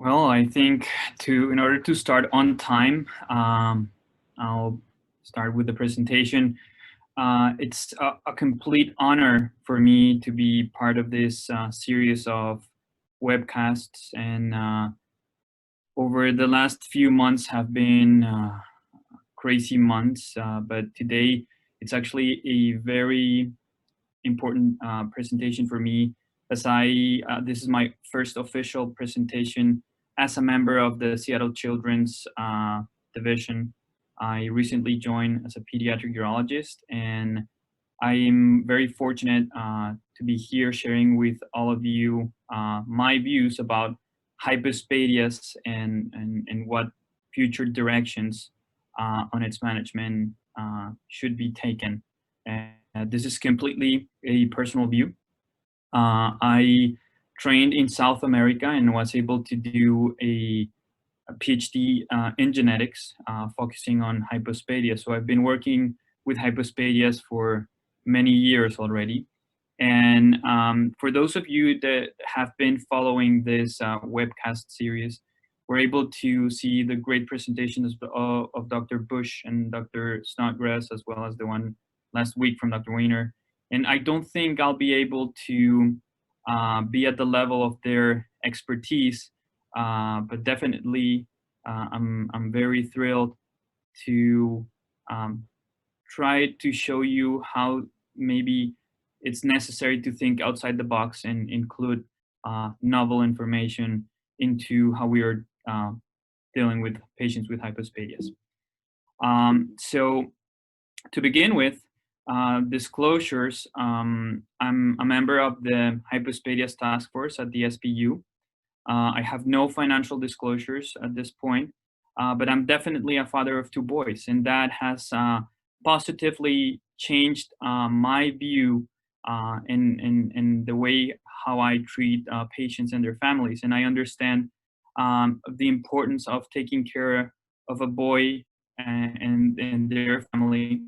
Well, I think in order to start on time, I'll start with the presentation. It's a complete honor for me to be part of this series of webcasts, and over the last few months have been crazy months, but today it's actually a very important presentation for me, as this is my first official presentation as a member of the Seattle Children's Division. I recently joined as a pediatric urologist, and I am very fortunate to be here sharing with all of you my views about hypospadias and what future directions on its management should be taken. And this is completely a personal view. I trained in South America and was able to do a PhD in genetics, focusing on hypospadias. So I've been working with hypospadias for many years already. And for those of you that have been following this webcast series, we're able to see the great presentations of Dr. Bush and Dr. Snodgrass, as well as the one last week from Dr. Weiner. And I don't think I'll be able to be at the level of their expertise, but definitely I'm very thrilled to try to show you how maybe it's necessary to think outside the box and include novel information into how we are dealing with patients with hypospadias. So to begin with, disclosures, I'm a member of the Hypospadias Task Force at the SPU. I have no financial disclosures at this point, but I'm definitely a father of two boys, and that has positively changed my view in the way how I treat patients and their families. And I understand the importance of taking care of a boy and their family.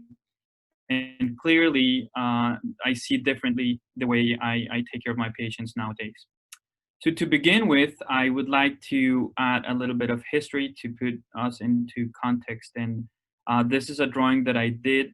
And clearly, I see differently the way I take care of my patients nowadays. So to begin with, I would like to add a little bit of history to put us into context. And this is a drawing that I did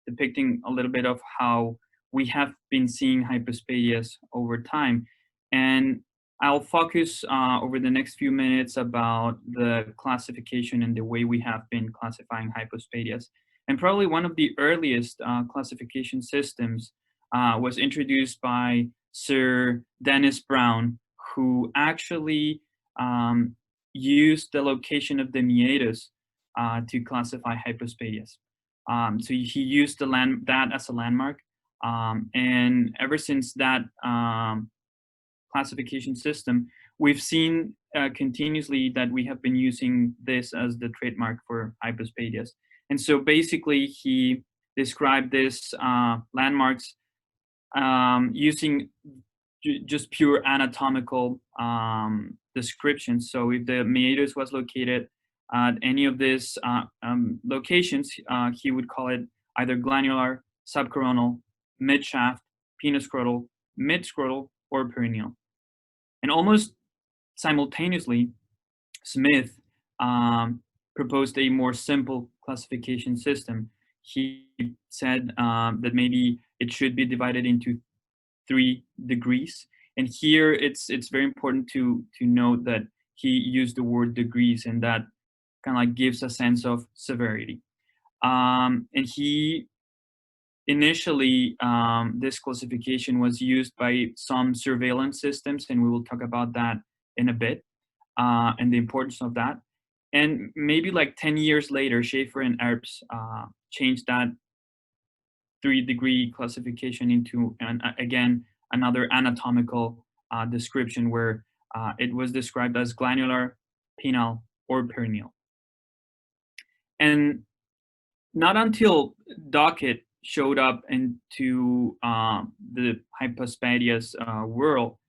depicting a little bit of how we have been seeing hypospadias over time. And I'll focus over the next few minutes about the classification and the way we have been classifying hypospadias. And probably one of the earliest classification systems was introduced by Sir Dennis Brown, who actually used the location of the meatus to classify hypospadias. So he used that as a landmark, and ever since that classification system, we've seen continuously that we have been using this as the trademark for hypospadias. And so basically, he described this landmarks using just pure anatomical descriptions. So if the meatus was located at any of these locations, he would call it either glandular, subcoronal, midshaft, penoscrotal, midscrotal, or perineal. And almost simultaneously, Smith proposed a more simple classification system. He said that maybe it should be divided into 3 degrees. And here it's very important to note that he used the word degrees, and that kind of like gives a sense of severity. And he initially, this classification was used by some surveillance systems, and we will talk about that in a bit, and the importance of that. And maybe like 10 years later, Schaefer and Erbs changed that 3-degree classification into, again, another anatomical description where it was described as glandular, penile, or perineal. And not until Dockett showed up into the hypospadias world,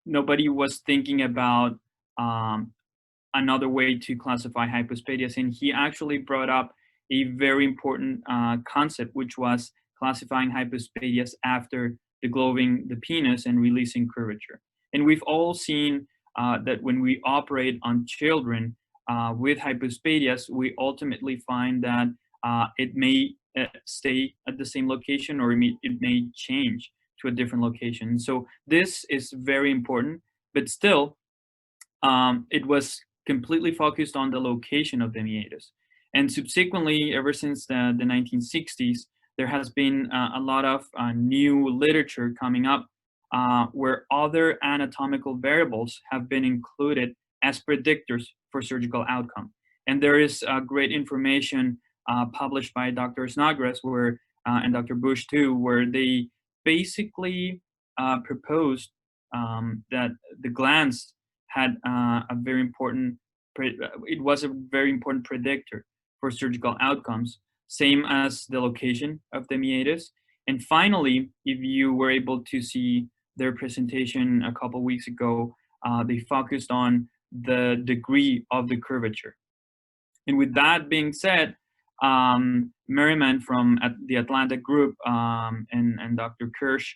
nobody was thinking about another way to classify hypospadias. And he actually brought up a very important concept, which was classifying hypospadias after deglobing the penis and releasing curvature. And we've all seen that when we operate on children with hypospadias, we ultimately find that it may stay at the same location, or it may change to a different location. So this is very important, but still, it was completely focused on the location of the meatus. And subsequently, ever since the 1960s, there has been a lot of new literature coming up where other anatomical variables have been included as predictors for surgical outcome. And there is great information published by Dr. Snodgrass and Dr. Bush too, where they basically proposed that the glands had a very important, it was a very important predictor for surgical outcomes, same as the location of the meatus. And finally, if you were able to see their presentation a couple weeks ago, they focused on the degree of the curvature. And with that being said, Merriman from the Atlanta group and Dr. Kirsch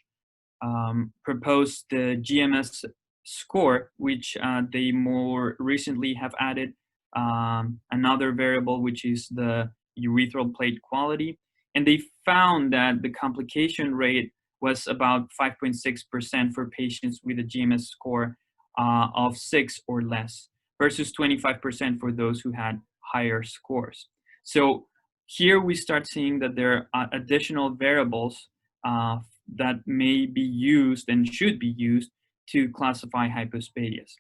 proposed the GMS score, which they more recently have added another variable, which is the urethral plate quality. And they found that the complication rate was about 5.6% for patients with a GMS score of 6 or less, versus 25% for those who had higher scores. So here we start seeing that there are additional variables that may be used and should be used to classify hypospadias.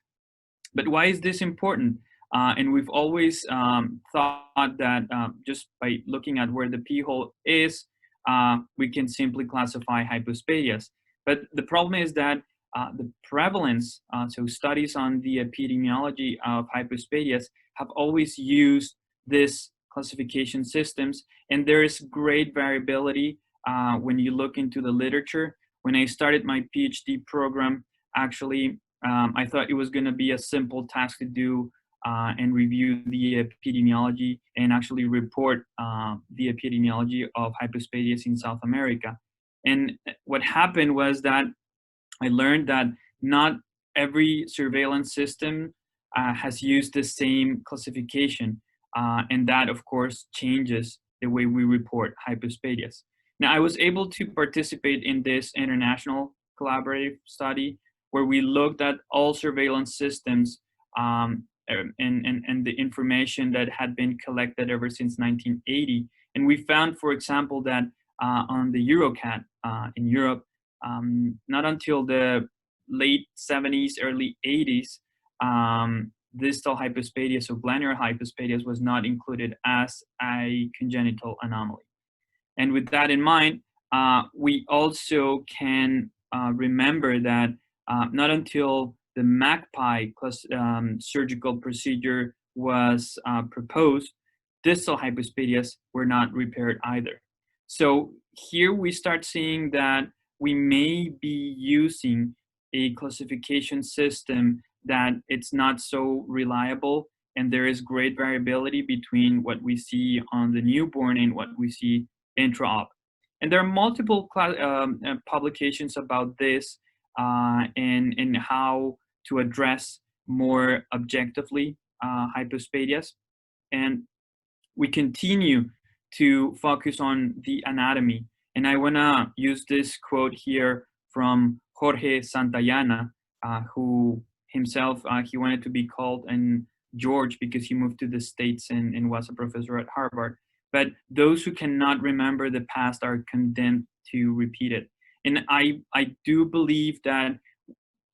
But why is this important? And we've always thought that just by looking at where the pee-hole is, we can simply classify hypospadias. But the problem is that the prevalence, so studies on the epidemiology of hypospadias have always used this classification systems, and there is great variability when you look into the literature. When I started my PhD program, actually, I thought it was going to be a simple task to do and review the epidemiology and actually report the epidemiology of hypospadias in South America. And what happened was that I learned that not every surveillance system has used the same classification. And that, of course, changes the way we report hypospadias. Now, I was able to participate in this international collaborative study where we looked at all surveillance systems and the information that had been collected ever since 1980. And we found, for example, that on the EuroCat in Europe, not until the late 70s, early 80s, distal hypospadias or glandular hypospadias was not included as a congenital anomaly. And with that in mind, we also can remember that not until the MACPI surgical procedure was proposed, distal hypospadias were not repaired either. So here we start seeing that we may be using a classification system that it's not so reliable, and there is great variability between what we see on the newborn and what we see intra-op. And there are multiple publications about this and how to address more objectively hypospadias. And we continue to focus on the anatomy. And I want to use this quote here from Jorge Santayana, who himself, he wanted to be called George because he moved to the States and was a professor at Harvard. But those who cannot remember the past are condemned to repeat it. And I do believe that,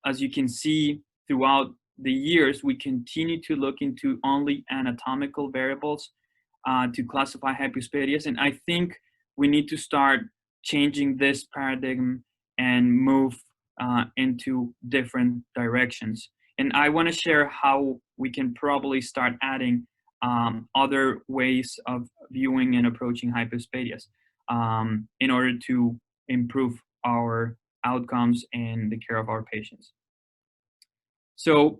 as you can see throughout the years, we continue to look into only anatomical variables to classify hypospadias. And I think we need to start changing this paradigm and move into different directions. And I want to share how we can probably start adding other ways of viewing and approaching hypospadias in order to improve our outcomes and the care of our patients. So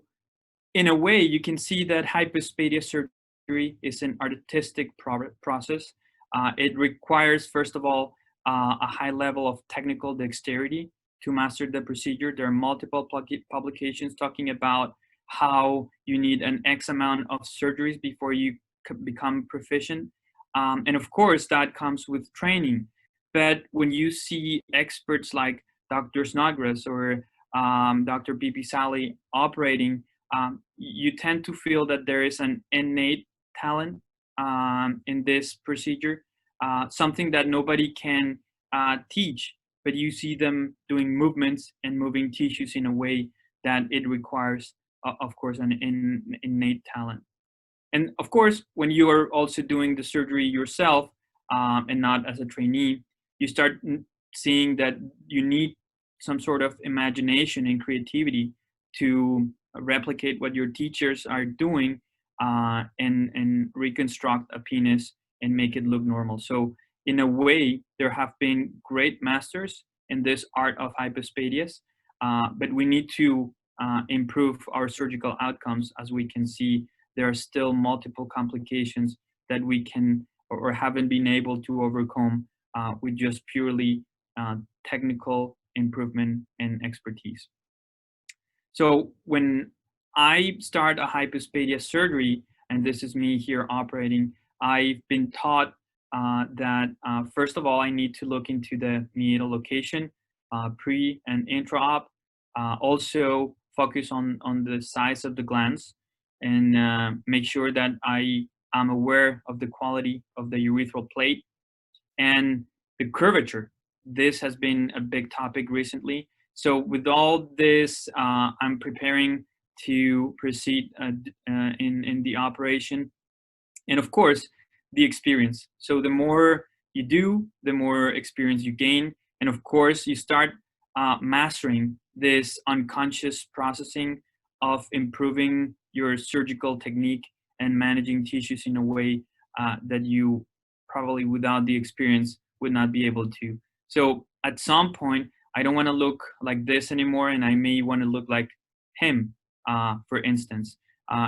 in a way, you can see that hypospadia surgery is an artistic process. It requires, first of all, a high level of technical dexterity to master the procedure. There are multiple publications talking about how you need an X amount of surgeries before you become proficient. And of course, that comes with training. But when you see experts like Dr. Snodgrass or Dr. BP Sally operating, you tend to feel that there is an innate talent in this procedure, something that nobody can teach, but you see them doing movements and moving tissues in a way that it requires, of course, an innate talent. And of course, when you are also doing the surgery yourself and not as a trainee, you start seeing that you need some sort of imagination and creativity to replicate what your teachers are doing and reconstruct a penis and make it look normal. So in a way, there have been great masters in this art of hypospadias, but we need to improve our surgical outcomes. As we can see, there are still multiple complications that we can or haven't been able to overcome with just purely technical improvement and expertise. So when I start a hypospadia surgery, and this is me here operating, I've been taught that first of all, I need to look into the meatal location, pre and intra-op. Also focus on the size of the glands and make sure that I am aware of the quality of the urethral plate and the curvature. This has been a big topic recently. So with all this, I'm preparing to proceed in the operation. And of course, the experience. So the more you do, the more experience you gain. And of course, you start mastering this unconscious processing of improving your surgical technique and managing tissues in a way that you probably without the experience would not be able to. So at some point, I don't want to look like this anymore, and I may want to look like him, for instance.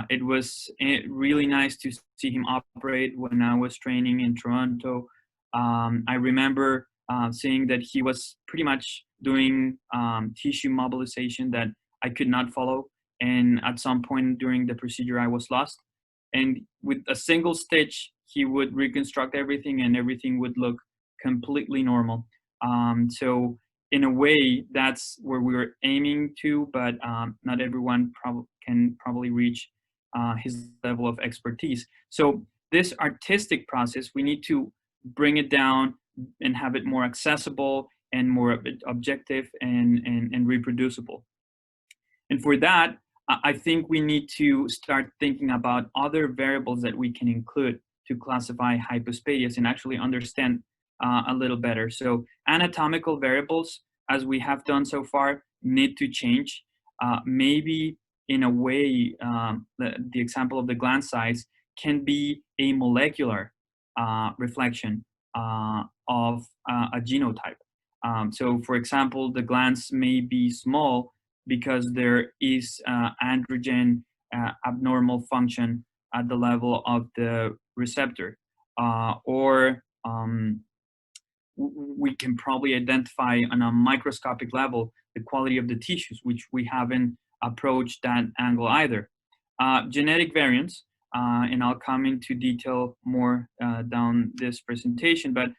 It was really nice to see him operate when I was training in Toronto. I remember seeing that he was pretty much doing tissue mobilization that I could not follow. And at some point during the procedure, I was lost. And with a single stitch, he would reconstruct everything and everything would look completely normal. So in a way, that's where we were aiming to, but not everyone can probably reach his level of expertise. So this artistic process, we need to bring it down and have it more accessible and more objective and reproducible. And for that, I think we need to start thinking about other variables that we can include to classify hypospadias and actually understand a little better. So anatomical variables, as we have done so far, need to change. Maybe in a way, the example of the gland size can be a molecular reflection of a genotype. So for example, the glands may be small because there is androgen abnormal function at the level of the receptor, or we can probably identify on a microscopic level the quality of the tissues, which we haven't approached that angle either. Genetic variants, and I'll come into detail more down this presentation, but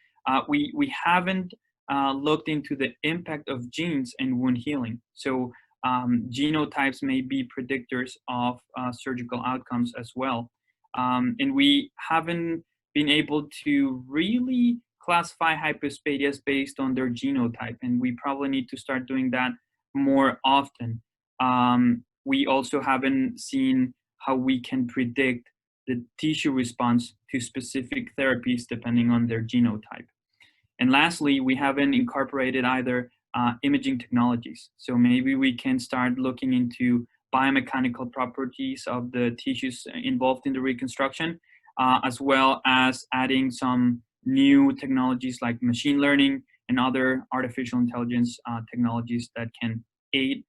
we haven't looked into the impact of genes and wound healing. So genotypes may be predictors of surgical outcomes as well. And we haven't been able to really classify hypospadias based on their genotype, and we probably need to start doing that more often. We also haven't seen how we can predict the tissue response to specific therapies depending on their genotype. And lastly, we haven't incorporated either imaging technologies. So maybe we can start looking into biomechanical properties of the tissues involved in the reconstruction, as well as adding some new technologies like machine learning and other artificial intelligence technologies that can aid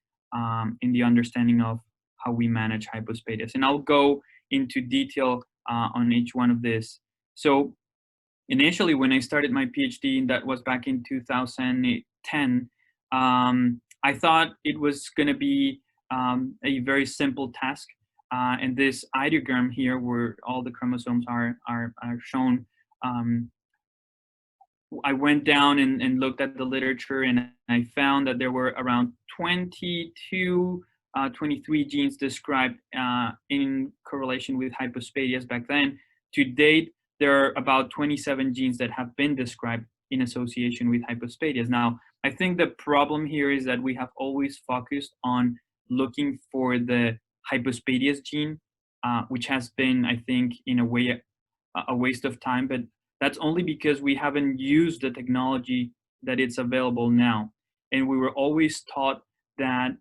in the understanding of how we manage hypospadias. And I'll go into detail on each one of this. So initially, when I started my PhD, and that was back in 2010, I thought it was going to be a very simple task. And this ideogram here, where all the chromosomes are shown, I went down and looked at the literature, and I found that there were around 22, 23 genes described in correlation with hypospadias back then. To date, there are about 27 genes that have been described in association with hypospadias. Now, I think the problem here is that we have always focused on looking for the hypospadias gene, which has been, I think, in a way, a waste of time, but that's only because we haven't used the technology that it's available now. And we were always taught that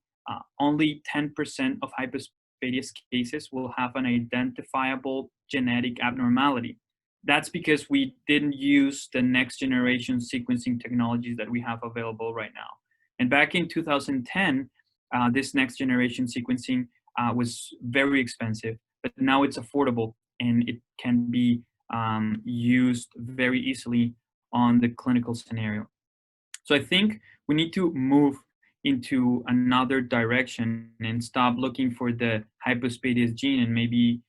only 10% of hypospadias cases will have an identifiable genetic abnormality. That's because we didn't use the next generation sequencing technologies that we have available right now. And back in 2010, this next generation sequencing was very expensive, but now it's affordable and it can be used very easily on the clinical scenario. So I think we need to move into another direction and stop looking for the hypospadias gene and maybe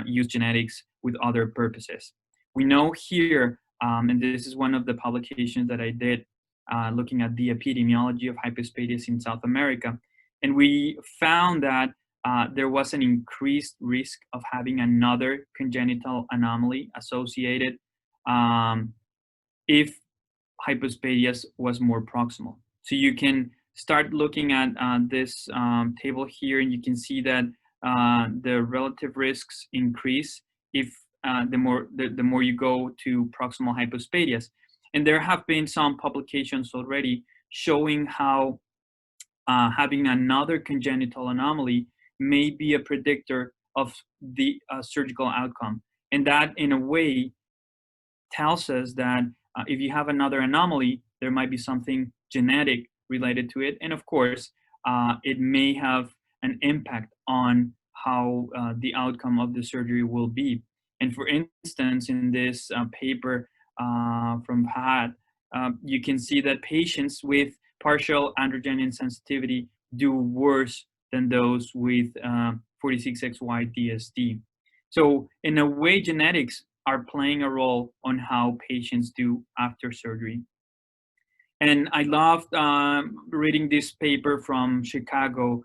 use genetics with other purposes. We know here, and this is one of the publications that I did looking at the epidemiology of hypospadias in South America, and we found that there was an increased risk of having another congenital anomaly associated if hypospadias was more proximal. So you can start looking at this table here, and you can see that the relative risks increase if the more you go to proximal hypospadias. And there have been some publications already showing how having another congenital anomaly may be a predictor of the surgical outcome. And that, in a way, tells us that if you have another anomaly, there might be something genetic related to it. And of course, it may have an impact on how the outcome of the surgery will be. And for instance, in this paper from Pat, you can see that patients with partial androgen insensitivity do worse than those with 46XY DSD. So in a way, genetics are playing a role on how patients do after surgery. And I loved reading this paper from Chicago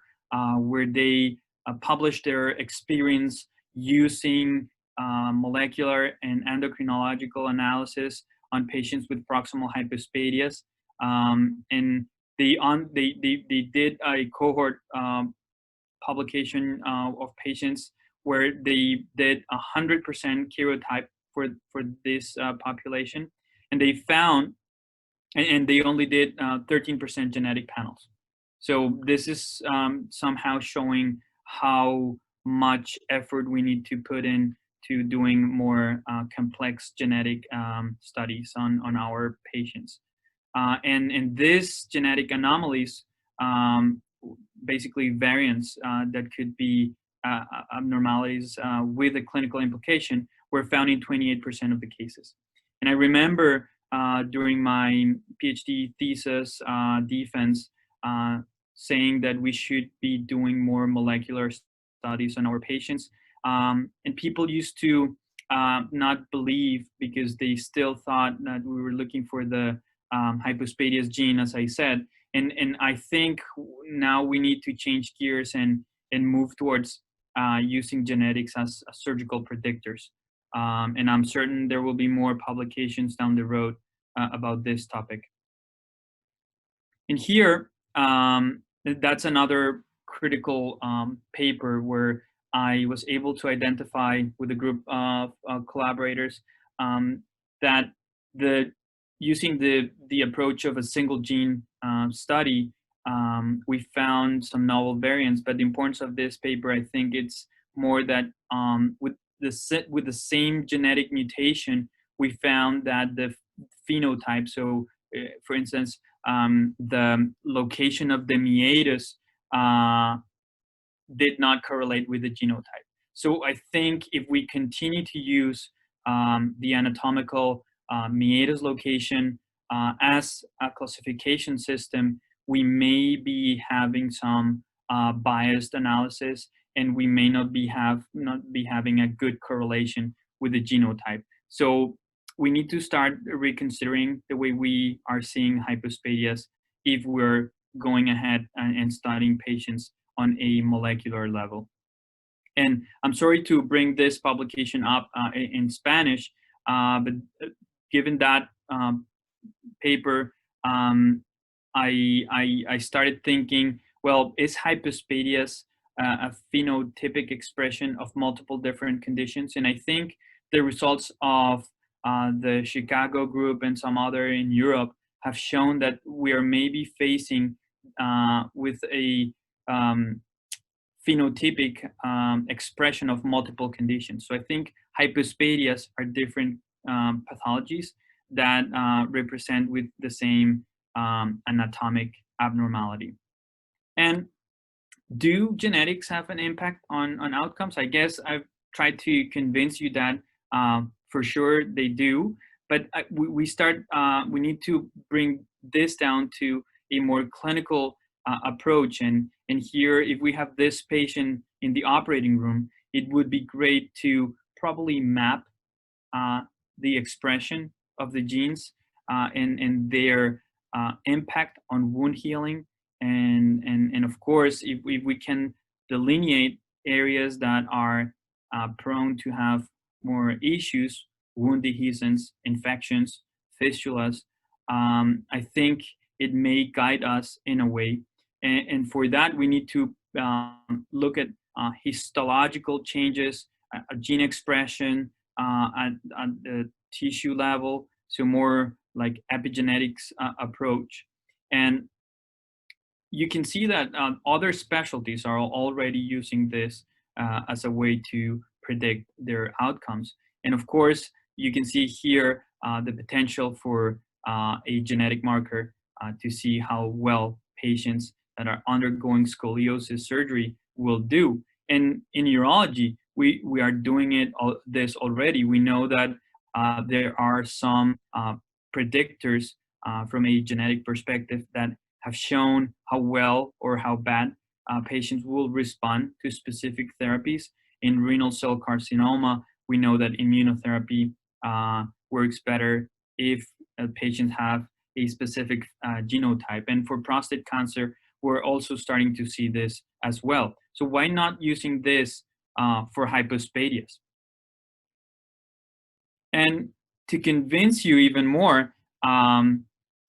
where they published their experience using molecular and endocrinological analysis on patients with proximal hypospadias. And they did a cohort publication of patients where they did 100% karyotype for this population, and they found, and they only did 13% genetic panels. So this is somehow showing how much effort we need to put in to doing more complex genetic studies on our patients. And these genetic anomalies, basically variants that could be abnormalities with a clinical implication, were found in 28% of the cases. And I remember during my PhD thesis defense saying that we should be doing more molecular studies on our patients. And people used to not believe because they still thought that we were looking for the hypospadias gene, as I said. And I think now we need to change gears and move towards using genetics as surgical predictors. And I'm certain there will be more publications down the road about this topic. And here, that's another critical paper where I was able to identify with a group of collaborators that using the approach of a single gene study, we found some novel variants. But the importance of this paper, I think, it's more that with the same genetic mutation, we found that the phenotype. So, for instance, the location of the meatus did not correlate with the genotype. So I think if we continue to use the anatomical meatus location as a classification system, we may be having some biased analysis, and we may not be having a good correlation with the genotype. So we need to start reconsidering the way we are seeing hypospadias if we're going ahead and studying patients on a molecular level. And I'm sorry to bring this publication up in Spanish, but given that paper, I started thinking, well, is hypospadias a phenotypic expression of multiple different conditions? And I think the results of the Chicago group and some other in Europe have shown that we are maybe facing with a phenotypic expression of multiple conditions. So I think hypospadias are different pathologies that represent with the same anatomic abnormality. And do genetics have an impact on outcomes? I guess I've tried to convince you that for sure they do, but we need to bring this down to a more clinical approach. And here, if we have this patient in the operating room, it would be great to probably map the expression of the genes and their impact on wound healing. And of course, if we can delineate areas that are prone to have more issues, wound adhesions, infections, fistulas, I think it may guide us in a way. And for that, we need to look at histological changes, gene expression at the tissue level, so more like epigenetics approach. And you can see that other specialties are already using this as a way to predict their outcomes. And of course, you can see here the potential for a genetic marker to see how well patients that are undergoing scoliosis surgery will do. And in urology, we are doing this already. We know that there are some predictors from a genetic perspective that have shown how well or how bad patients will respond to specific therapies. In renal cell carcinoma, we know that immunotherapy works better if patients have a specific genotype. And for prostate cancer, we're also starting to see this as well. So why not using this for hypospadias? And to convince you even more,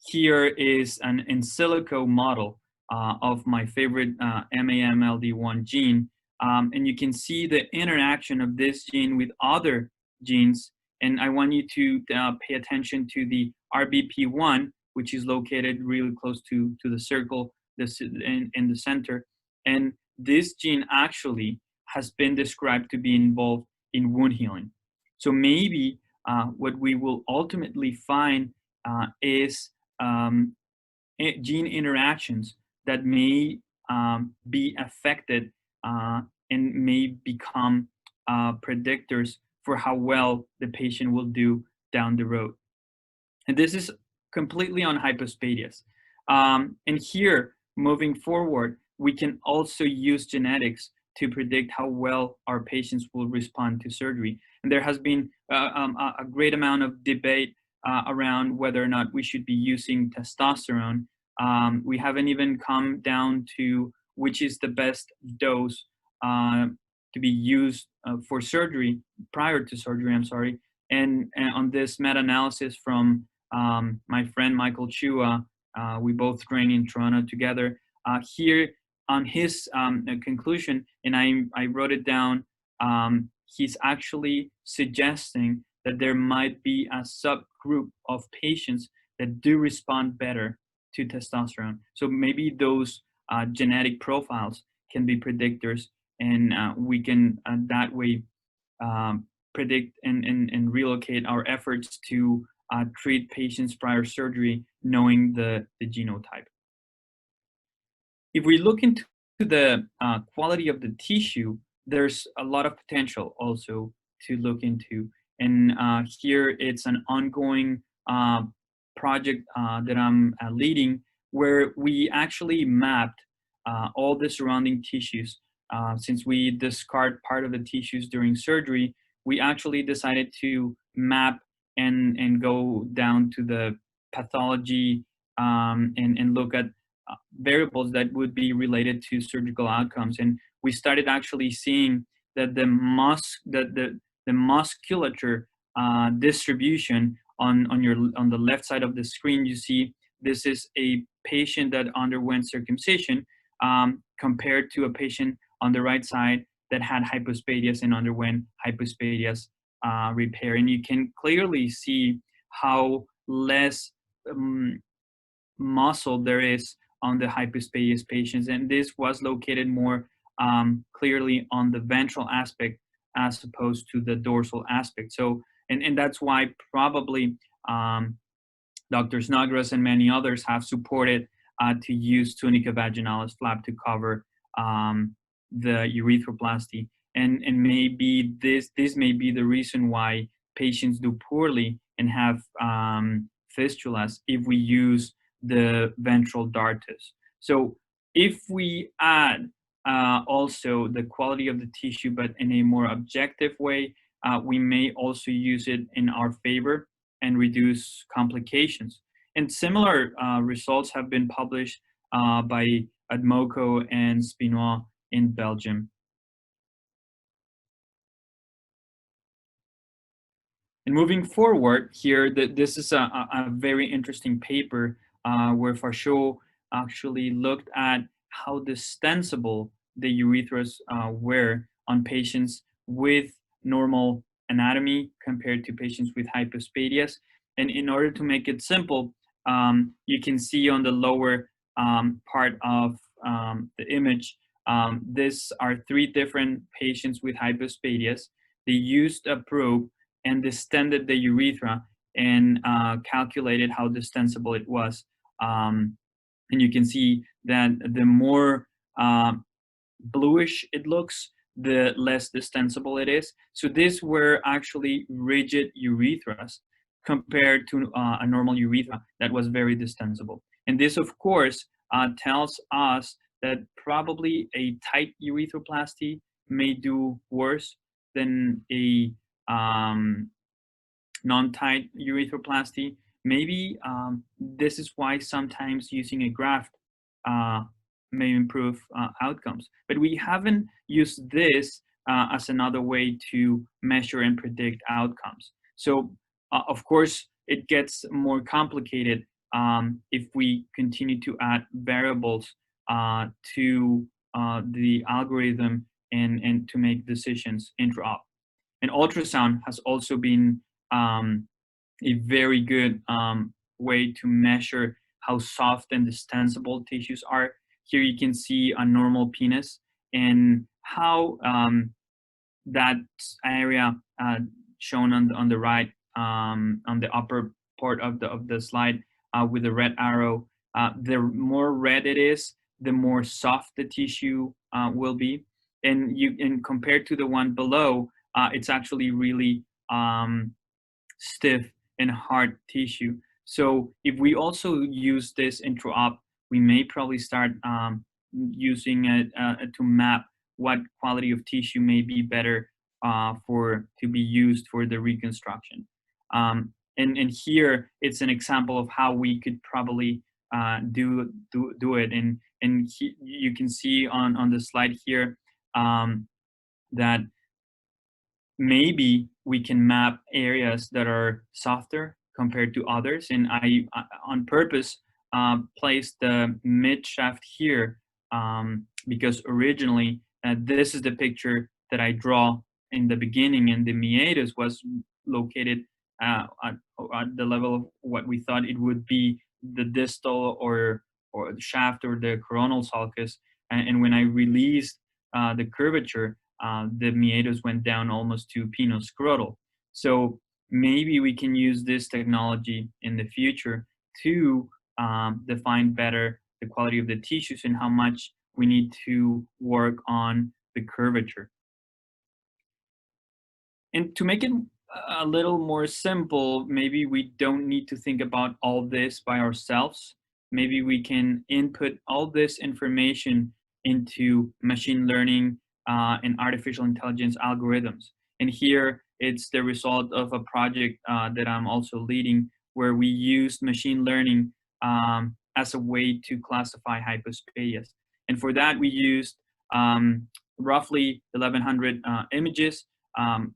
here is an in silico model of my favorite MAMLD1 gene. And you can see the interaction of this gene with other genes. And I want you to pay attention to the RBP1, which is located really close to the circle in the center. And this gene actually has been described to be involved in wound healing. So maybe what we will ultimately find is gene interactions that may be affected and may become predictors for how well the patient will do down the road. And this is completely on hypospadias. And here, moving forward, we can also use genetics to predict how well our patients will respond to surgery. And there has been a great amount of debate around whether or not we should be using testosterone. We haven't even come down to which is the best dose to be used for surgery, prior to surgery, I'm sorry. And on this meta-analysis from my friend Michael Chua, we both train in Toronto together. Here on his conclusion, and I wrote it down, he's actually suggesting that there might be a subgroup of patients that do respond better to testosterone. So maybe those genetic profiles can be predictors, and we can that way predict and relocate our efforts to treat patients prior surgery, knowing the genotype. If we look into the quality of the tissue, there's a lot of potential also to look into. And here it's an ongoing project that I'm leading, where we actually mapped all the surrounding tissues. Since we discard part of the tissues during surgery, we actually decided to map and go down to the pathology, and look at variables that would be related to surgical outcomes. And we started actually seeing that the musculature distribution on the left side of the screen. You see this is a patient that underwent circumcision, compared to a patient on the right side that had hypospadias and underwent hypospadias repair. And you can clearly see how less muscle there is on the hypospadias patients. And this was located more clearly on the ventral aspect as opposed to the dorsal aspect. So, and that's why probably Dr. Snodgrass and many others have supported to use tunica vaginalis flap to cover the urethroplasty. And maybe this may be the reason why patients do poorly and have fistulas if we use the ventral dartus. So if we add also the quality of the tissue, but in a more objective way, we may also use it in our favor and reduce complications. And similar results have been published by Admoko and Spinois in Belgium. And moving forward here, this is a very interesting paper where Fachot actually looked at how distensible the urethras were on patients with normal anatomy compared to patients with hypospadias. And in order to make it simple, you can see on the lower part of the image, these are 3 different patients with hypospadias. They used a probe and distended the urethra and calculated how distensible it was. And you can see that the more bluish it looks, the less distensible it is. So these were actually rigid urethras compared to a normal urethra that was very distensible. And this, of course, tells us that probably a tight urethroplasty may do worse than a non-tight urethroplasty. Maybe this is why sometimes using a graft may improve outcomes. But we haven't used this as another way to measure and predict outcomes. So, of course, it gets more complicated if we continue to add variables to the algorithm and to make decisions intra-op. And ultrasound has also been a very good way to measure how soft and distensible tissues are. Here you can see a normal penis and how that area shown on the right, on the upper part of the slide with the red arrow. The more red it is, the more soft the tissue will be. And compared to the one below, it's actually really stiff and hard tissue. So if we also use this intra-op, we may probably start using it to map what quality of tissue may be better to be used for the reconstruction. And here it's an example of how we could probably do it. And you can see on the slide here that maybe we can map areas that are softer compared to others. And I on purpose placed the mid shaft here because originally this is the picture that I draw in the beginning, and the meatus was located at the level of what we thought it would be the distal or the shaft or the coronal sulcus. And when I released the curvature, the meatus went down almost to pinoscrotal. So maybe we can use this technology in the future to define better the quality of the tissues and how much we need to work on the curvature. And to make it a little more simple, maybe we don't need to think about all this by ourselves. maybe we can input all this information into machine learning and artificial intelligence algorithms. And here it's the result of a project that I'm also leading, where we used machine learning as a way to classify hypospadias. And for that, we used roughly 1,100 images. Um,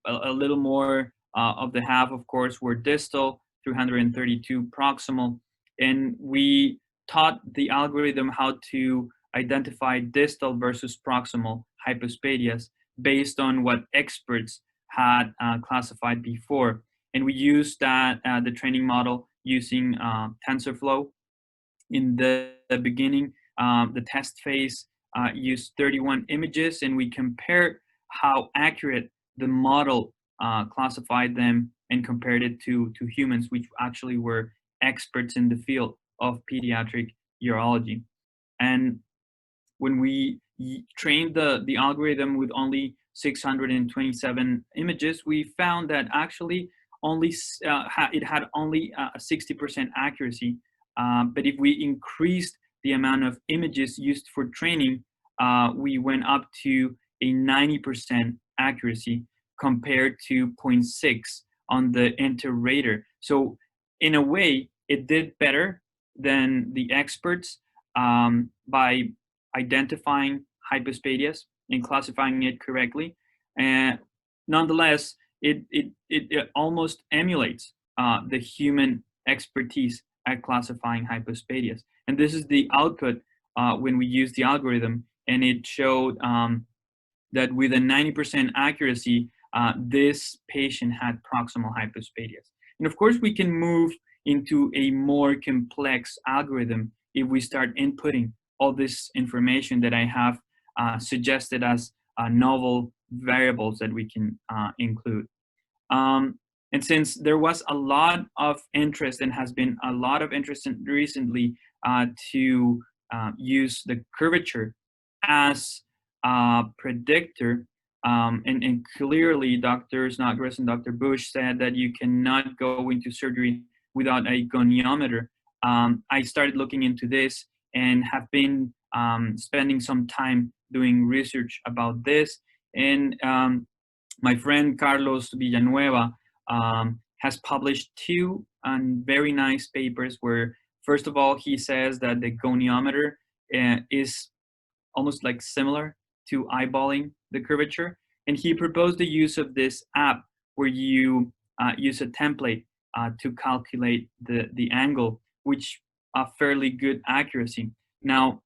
a little more of the half, of course, were distal, 332 proximal. And we taught the algorithm how to identify distal versus proximal hypospadias based on what experts had classified before. And we used that, the training model, using TensorFlow. In the beginning, the test phase used 31 images, and we compared how accurate the model classified them and compared it to humans, which actually were experts in the field of pediatric urology. And when we trained the algorithm with only 627 images, we found that actually only it had only a 60% accuracy. But if we increased the amount of images used for training, we went up to a 90% accuracy compared to 0.6 on the Moderator. So in a way, it did better than the experts by identifying hypospadias and classifying it correctly. And nonetheless, it almost emulates the human expertise at classifying hypospadias. And this is the output when we use the algorithm. And it showed that with a 90% accuracy, this patient had proximal hypospadias. And of course, we can move into a more complex algorithm if we start inputting all this information that I have suggested as novel variables that we can include. And since there was a lot of interest, and has been a lot of interest recently to use the curvature as a predictor, and clearly Dr. Snodgrass and Dr. Bush said that you cannot go into surgery without a goniometer. I started looking into this and have been spending some time doing research about this. And my friend Carlos Villanueva has published two very nice papers where, first of all, he says that the goniometer is almost like similar to eyeballing the curvature. And he proposed the use of this app where you use a template to calculate the angle, which a fairly good accuracy. Now,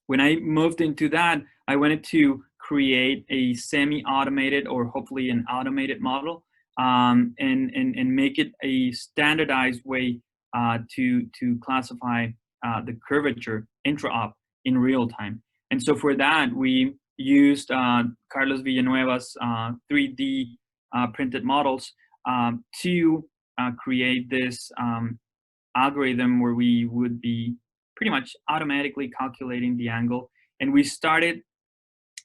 when I moved into that, I wanted to create a semi-automated, or hopefully an automated model, and make it a standardized way to classify the curvature intra-op in real time. And so for that, we used Carlos Villanueva's 3D printed models to create this algorithm where we would be pretty much automatically calculating the angle. And we started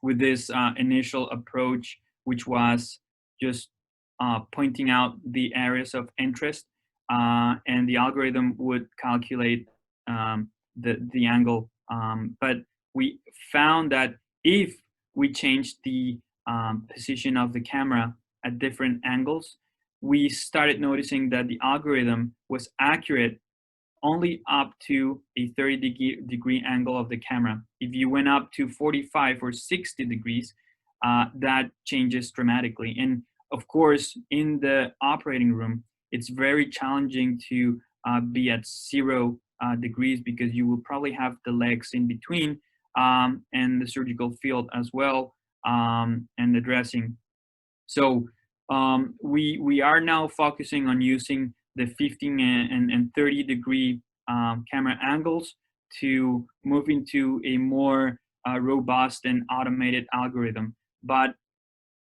with this initial approach, which was just pointing out the areas of interest, and the algorithm would calculate the angle. But we found that if we changed the position of the camera at different angles, we started noticing that the algorithm was accurate only up to a 30-degree angle of the camera. If you went up to 45 or 60 degrees, that changes dramatically. And of course, in the operating room, it's very challenging to be at 0 degrees, because you will probably have the legs in between, and the surgical field as well, and the dressing. So we are now focusing on using the 15 and 30 degree camera angles to move into a more robust and automated algorithm. But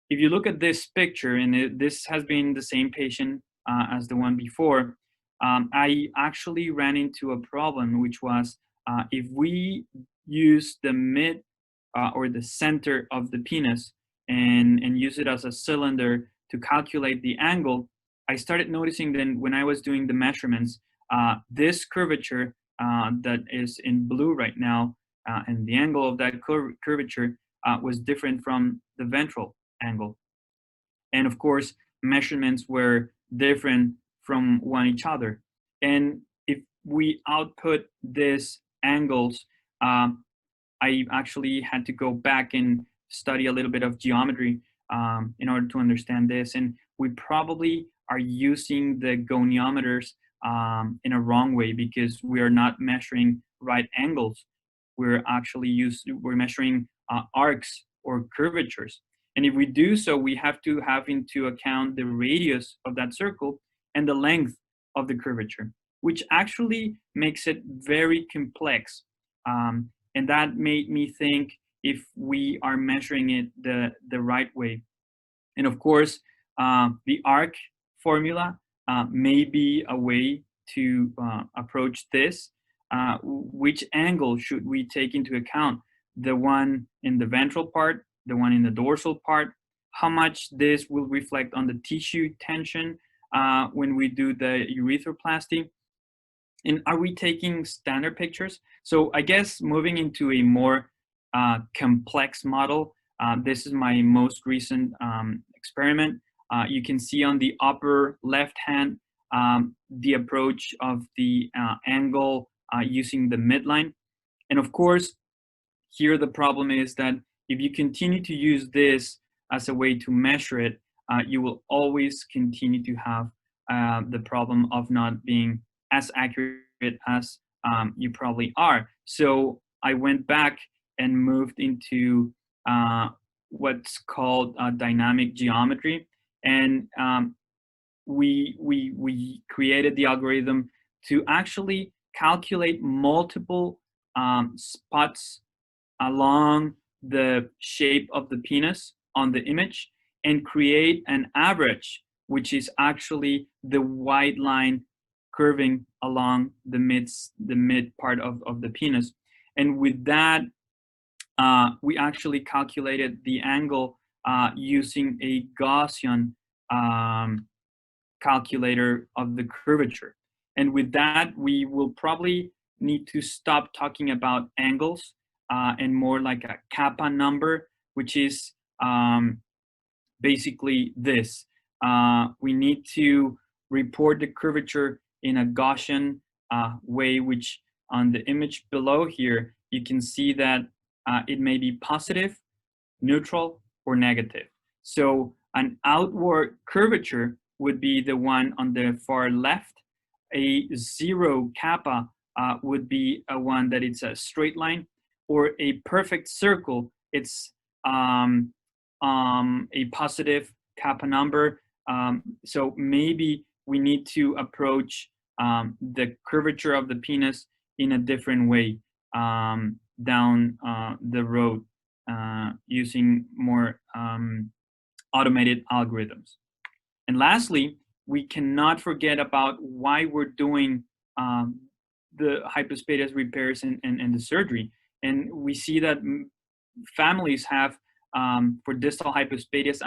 if you look at this picture, and this has been the same patient as the one before, I actually ran into a problem, which was if we use the mid or the center of the penis and use it as a cylinder to calculate the angle, I started noticing that when I was doing the measurements, this curvature that is in blue right now, and the angle of that curvature was different from the ventral angle. And of course, measurements were different from one each other. And if we output these angles, um, I actually had to go back and study a little bit of geometry in order to understand this. And we probably are using the goniometers in a wrong way, because we are not measuring right angles. We're measuring arcs or curvatures. And if we do so, we have to have into account the radius of that circle and the length of the curvature, which actually makes it very complex. And that made me think if we are measuring it the right way. And of course, the arc formula may be a way to approach this. Which angle should we take into account? The one in the ventral part, the one in the dorsal part? How much this will reflect on the tissue tension when we do the urethroplasty? And are we taking standard pictures? So I guess moving into a more complex model, this is my most recent experiment. You can see on the upper left hand the approach of the angle using the midline. And of course, here the problem is that if you continue to use this as a way to measure it, you will always continue to have the problem of not being as accurate as you probably are. So I went back and moved into what's called dynamic geometry, and we created the algorithm to actually calculate multiple spots along the shape of the penis on the image and create an average, which is actually the white line curving along the mid part of the penis. And with that, we actually calculated the angle using a Gaussian calculator of the curvature. And with that, we will probably need to stop talking about angles and more like a kappa number, which is basically this. We need to report the curvature in a Gaussian way, which on the image below here, you can see that it may be positive, neutral, or negative. So an outward curvature would be the one on the far left. A zero kappa would be a one that it's a straight line, or a perfect circle, it's a positive kappa number. So maybe we need to approach the curvature of the penis in a different way down the road using more automated algorithms. And lastly, we cannot forget about why we're doing the hypospadias repairs and the surgery. And we see that families have, for distal hypospadias,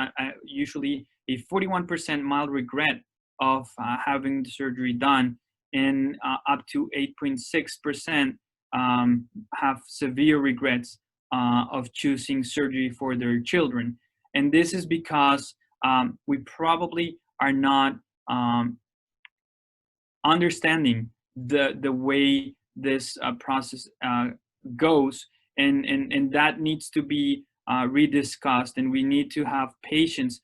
usually a 41% mild regret of having the surgery done, and up to 8.6% have severe regrets of choosing surgery for their children. And this is because we probably are not understanding the way this process goes, and that needs to be rediscussed, and we need to have patients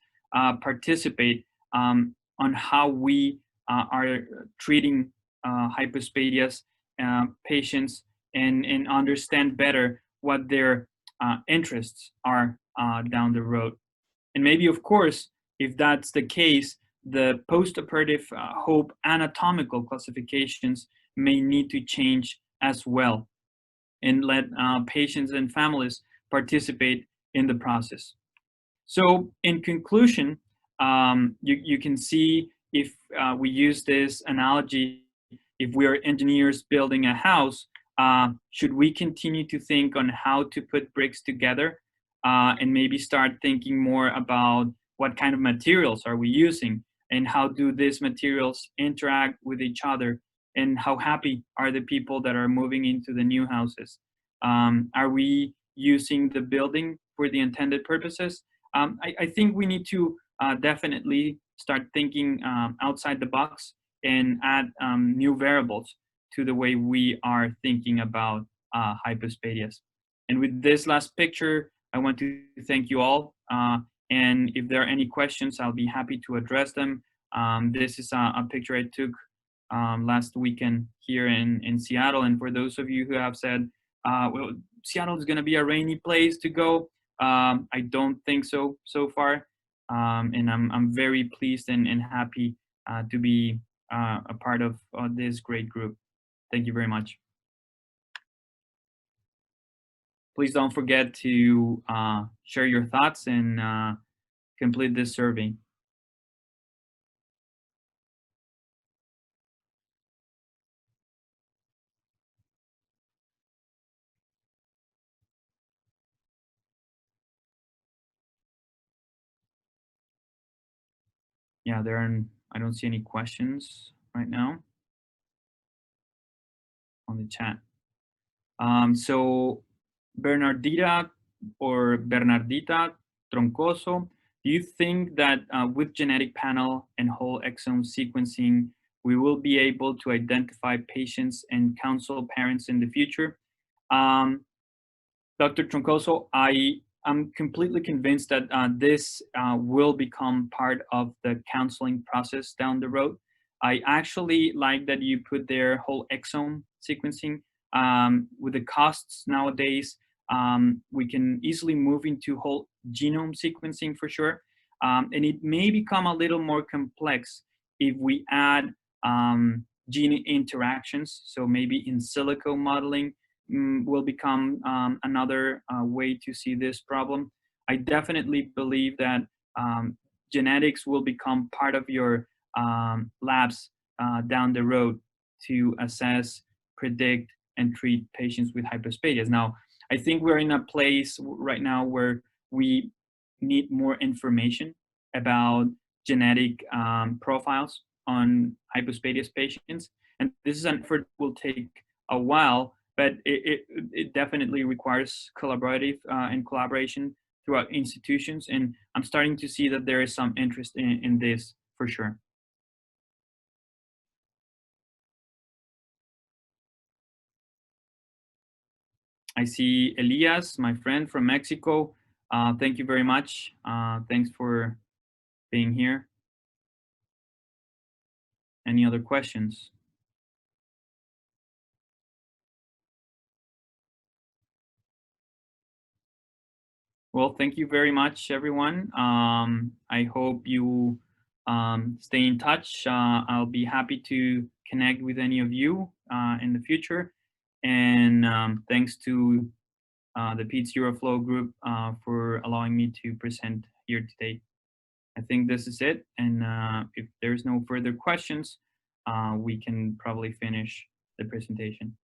participate on how we are treating hypospadias patients, and understand better what their interests are down the road. And maybe, of course, if that's the case, the postoperative HOPE anatomical classifications may need to change as well, and let patients and families participate in the process. So in conclusion, you can see, if we use this analogy, if we are engineers building a house, should we continue to think on how to put bricks together, and maybe start thinking more about what kind of materials are we using, and how do these materials interact with each other and how happy are the people that are moving into the new houses? Are we using the building for the intended purposes? I think we need to definitely start thinking outside the box and add new variables to the way we are thinking about hypospadias. And with this last picture, I want to thank you all. And if there are any questions, I'll be happy to address them. This is a picture I took last weekend here in Seattle. And for those of you who have said, well, Seattle is going to be a rainy place to go, I don't think so far. And I'm very pleased and happy to be a part of this great group. Thank you very much. Please don't forget to share your thoughts and complete this survey. Yeah, I don't see any questions right now on the chat. So Bernardita or Bernardita Troncoso, do you think that with genetic panel and whole exome sequencing, we will be able to identify patients and counsel parents in the future? Dr. Troncoso, I am completely convinced that this will become part of the counseling process down the road. I actually like that you put their whole exome sequencing. With the costs nowadays, we can easily move into whole genome sequencing for sure. And it may become a little more complex if we add gene interactions. So maybe in silico modeling, will become another way to see this problem. I definitely believe that genetics will become part of your labs down the road to assess, predict, and treat patients with hypospadias. Now, I think we're in a place right now where we need more information about genetic profiles on hypospadias patients. And this is an effort that will take a while, but it definitely requires collaborative and collaboration throughout institutions. And I'm starting to see that there is some interest in this for sure. I see Elias, my friend from Mexico. Thank you very much. Thanks for being here. Any other questions? Well, thank you very much, everyone. I hope you stay in touch. I'll be happy to connect with any of you in the future. And thanks to the PedsUroFLO group for allowing me to present here today. I think this is it. And if there's no further questions, we can probably finish the presentation.